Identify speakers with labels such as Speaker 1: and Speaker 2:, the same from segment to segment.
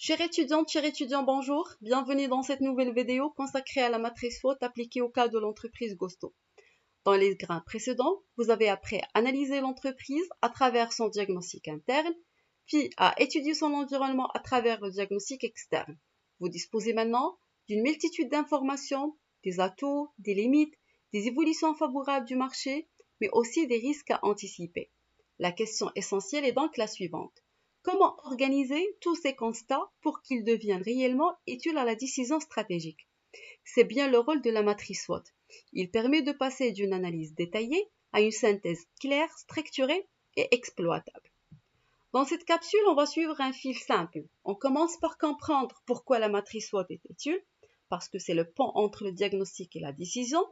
Speaker 1: Chers étudiants, bonjour. Bienvenue dans cette nouvelle vidéo consacrée à la matrice SWOT appliquée au cas de l'entreprise Gusto. Dans les grains précédents, vous avez appris à analyser l'entreprise à travers son diagnostic interne, puis à étudier son environnement à travers le diagnostic externe. Vous disposez maintenant d'une multitude d'informations, des atouts, des limites, des évolutions favorables du marché, mais aussi des risques à anticiper. La question essentielle est donc la suivante. Comment organiser tous ces constats pour qu'ils deviennent réellement utiles à la décision stratégique? C'est bien le rôle de la matrice SWOT. Il permet de passer d'une analyse détaillée à une synthèse claire, structurée et exploitable. Dans cette capsule, on va suivre un fil simple. On commence par comprendre pourquoi la matrice SWOT est utile, parce que c'est le pont entre le diagnostic et la décision.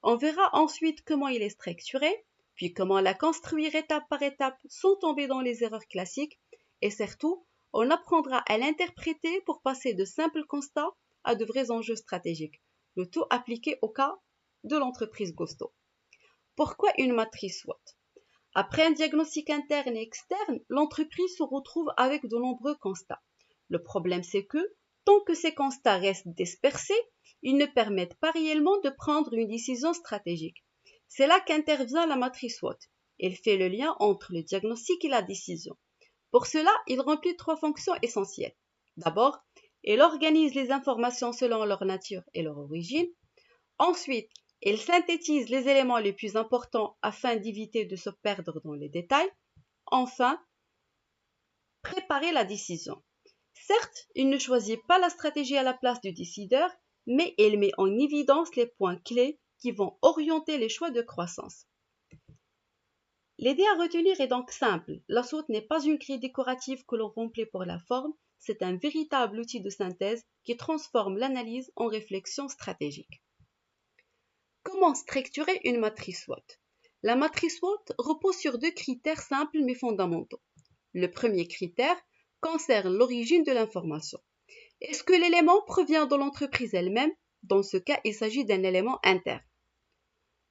Speaker 1: On verra ensuite comment il est structuré, puis comment la construire étape par étape sans tomber dans les erreurs classiques. Et surtout, on apprendra à l'interpréter pour passer de simples constats à de vrais enjeux stratégiques, le tout appliqué au cas de l'entreprise Gusto. Pourquoi une matrice SWOT? Après un diagnostic interne et externe, l'entreprise se retrouve avec de nombreux constats. Le problème, c'est que, tant que ces constats restent dispersés, ils ne permettent pas réellement de prendre une décision stratégique. C'est là qu'intervient la matrice SWOT. Elle fait le lien entre le diagnostic et la décision. Pour cela, il remplit trois fonctions essentielles. D'abord, il organise les informations selon leur nature et leur origine. Ensuite, il synthétise les éléments les plus importants afin d'éviter de se perdre dans les détails. Enfin, préparer la décision. Certes, il ne choisit pas la stratégie à la place du décideur, mais il met en évidence les points clés qui vont orienter les choix de croissance. L'idée à retenir est donc simple. La SWOT n'est pas une grille décorative que l'on remplit pour la forme, c'est un véritable outil de synthèse qui transforme l'analyse en réflexion stratégique. Comment structurer une matrice SWOT? La matrice SWOT repose sur deux critères simples mais fondamentaux. Le premier critère concerne l'origine de l'information. Est-ce que l'élément provient de l'entreprise elle-même? Dans ce cas, il s'agit d'un élément interne.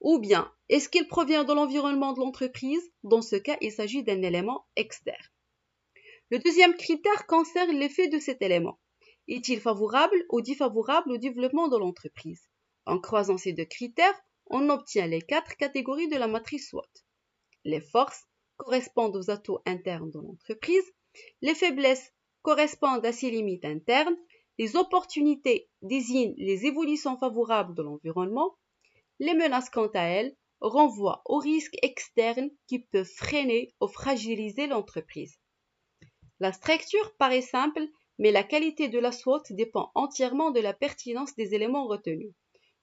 Speaker 1: Ou bien, est-ce qu'il provient de l'environnement de l'entreprise? Dans ce cas, il s'agit d'un élément externe. Le deuxième critère concerne l'effet de cet élément. Est-il favorable ou défavorable au développement de l'entreprise? En croisant ces deux critères, on obtient les quatre catégories de la matrice SWOT. Les forces correspondent aux atouts internes de l'entreprise, les faiblesses correspondent à ses limites internes, les opportunités désignent les évolutions favorables de l'environnement, les menaces, quant à elles, renvoient aux risques externes qui peuvent freiner ou fragiliser l'entreprise. La structure paraît simple, mais la qualité de la SWOT dépend entièrement de la pertinence des éléments retenus.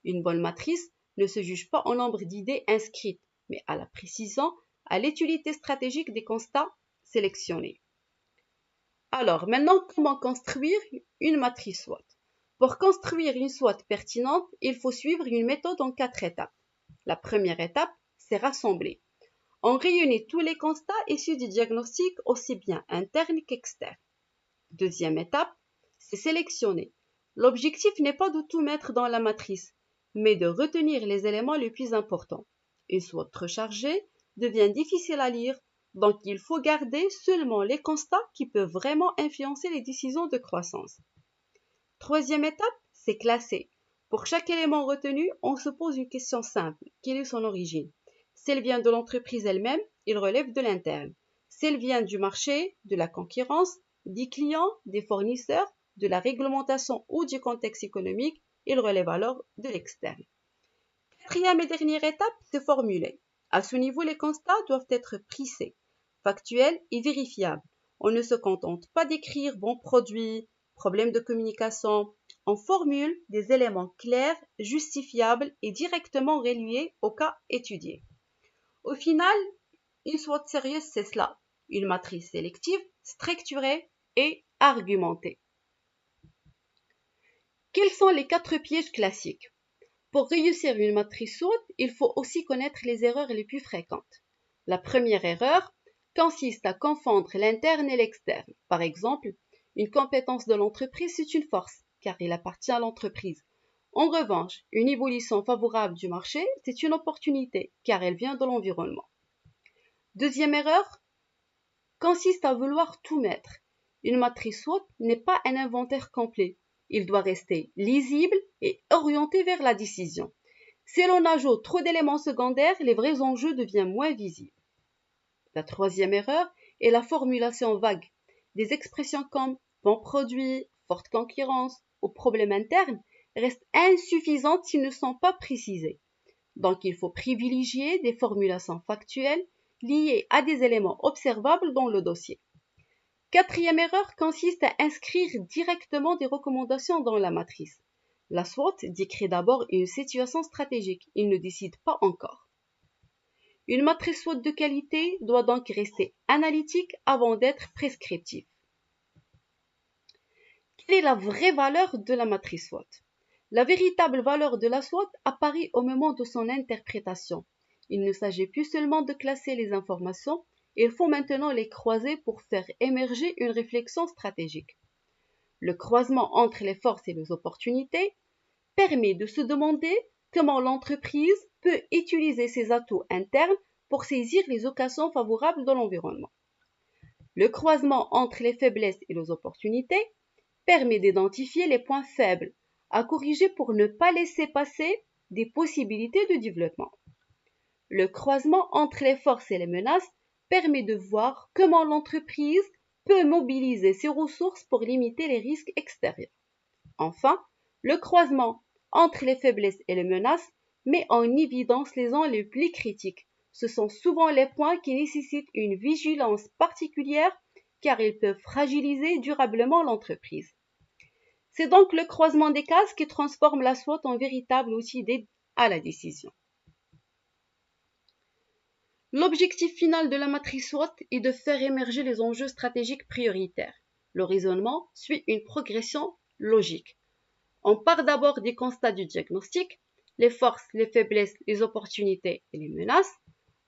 Speaker 1: Une bonne matrice ne se juge pas au nombre d'idées inscrites, mais à la précision, à l'utilité stratégique des constats sélectionnés. Alors, maintenant, comment construire une matrice SWOT? Pour construire une SWOT pertinente, il faut suivre une méthode en 4 étapes. La première étape, c'est rassembler. On réunit tous les constats issus du diagnostic, aussi bien interne qu'externe. Deuxième étape, c'est sélectionner. L'objectif n'est pas de tout mettre dans la matrice, mais de retenir les éléments les plus importants. Une SWOT trop chargée devient difficile à lire, donc il faut garder seulement les constats qui peuvent vraiment influencer les décisions de croissance. Troisième étape, c'est classer. Pour chaque élément retenu, on se pose une question simple. Quelle est son origine? Si elle vient de l'entreprise elle-même, il relève de l'interne. Si elle vient du marché, de la concurrence, des clients, des fournisseurs, de la réglementation ou du contexte économique, il relève alors de l'externe. Quatrième et dernière étape, c'est formuler. À ce niveau, les constats doivent être précis, factuels et vérifiables. On ne se contente pas d'écrire bon produit, problème de communication. On formule des éléments clairs, justifiables et directement reliés au cas étudié. Au final, une SWOT sérieuse, c'est cela. Une matrice sélective, structurée et argumentée. Quels sont les 4 pièges classiques? Pour réussir une matrice SWOT, il faut aussi connaître les erreurs les plus fréquentes. La première erreur consiste à confondre l'interne et l'externe. Par exemple, une compétence de l'entreprise, c'est une force, car il appartient à l'entreprise. En revanche, une évolution favorable du marché, c'est une opportunité, car elle vient de l'environnement. Deuxième erreur consiste à vouloir tout mettre. Une matrice SWOT n'est pas un inventaire complet. Il doit rester lisible et orienté vers la décision. Si l'on ajoute trop d'éléments secondaires, les vrais enjeux deviennent moins visibles. La troisième erreur est la formulation vague. Des expressions comme bon produit, forte concurrence ou problème interne restent insuffisantes s'ils ne sont pas précisés. Donc il faut privilégier des formulations factuelles liées à des éléments observables dans le dossier. Quatrième erreur consiste à inscrire directement des recommandations dans la matrice. La SWOT décrit d'abord une situation stratégique, il ne décide pas encore. Une matrice SWOT de qualité doit donc rester analytique avant d'être prescriptive. Quelle est la vraie valeur de la matrice SWOT? La véritable valeur de la SWOT apparaît au moment de son interprétation. Il ne s'agit plus seulement de classer les informations, il faut maintenant les croiser pour faire émerger une réflexion stratégique. Le croisement entre les forces et les opportunités permet de se demander comment l'entreprise peut utiliser ses atouts internes pour saisir les occasions favorables dans l'environnement. Le croisement entre les faiblesses et les opportunités permet d'identifier les points faibles à corriger pour ne pas laisser passer des possibilités de développement. Le croisement entre les forces et les menaces permet de voir comment l'entreprise peut mobiliser ses ressources pour limiter les risques extérieurs. Enfin, le croisement entre les faiblesses et les menaces met en évidence les zones les plus critiques. Ce sont souvent les points qui nécessitent une vigilance particulière car ils peuvent fragiliser durablement l'entreprise. C'est donc le croisement des cases qui transforme la SWOT en véritable outil d'aide à la décision. L'objectif final de la matrice SWOT est de faire émerger les enjeux stratégiques prioritaires. Le raisonnement suit une progression logique. On part d'abord des constats du diagnostic, les forces, les faiblesses, les opportunités et les menaces.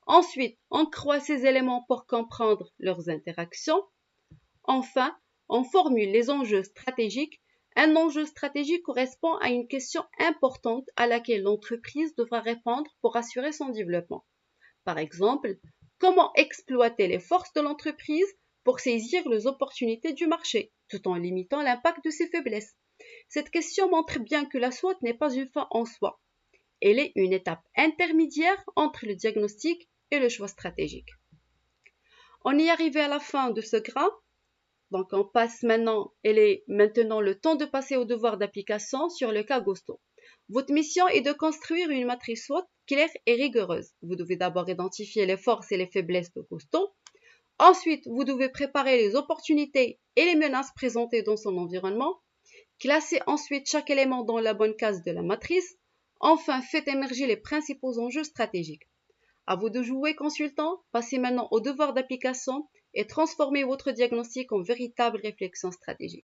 Speaker 1: Ensuite, on croise ces éléments pour comprendre leurs interactions. Enfin, on formule les enjeux stratégiques. Un enjeu stratégique correspond à une question importante à laquelle l'entreprise devra répondre pour assurer son développement. Par exemple, comment exploiter les forces de l'entreprise pour saisir les opportunités du marché, tout en limitant l'impact de ses faiblesses? Cette question montre bien que la SWOT n'est pas une fin en soi. Elle est une étape intermédiaire entre le diagnostic et le choix stratégique. On est arrivé à la fin de ce grain. Donc il est maintenant le temps de passer au devoir d'application sur le cas Gosto. Votre mission est de construire une matrice SWOT claire et rigoureuse. Vous devez d'abord identifier les forces et les faiblesses de Gosto. Ensuite, vous devez préparer les opportunités et les menaces présentées dans son environnement. Classez ensuite chaque élément dans la bonne case de la matrice. Enfin, faites émerger les principaux enjeux stratégiques. À vous de jouer, consultant. Passez maintenant au devoir d'application et transformez votre diagnostic en véritable réflexion stratégique.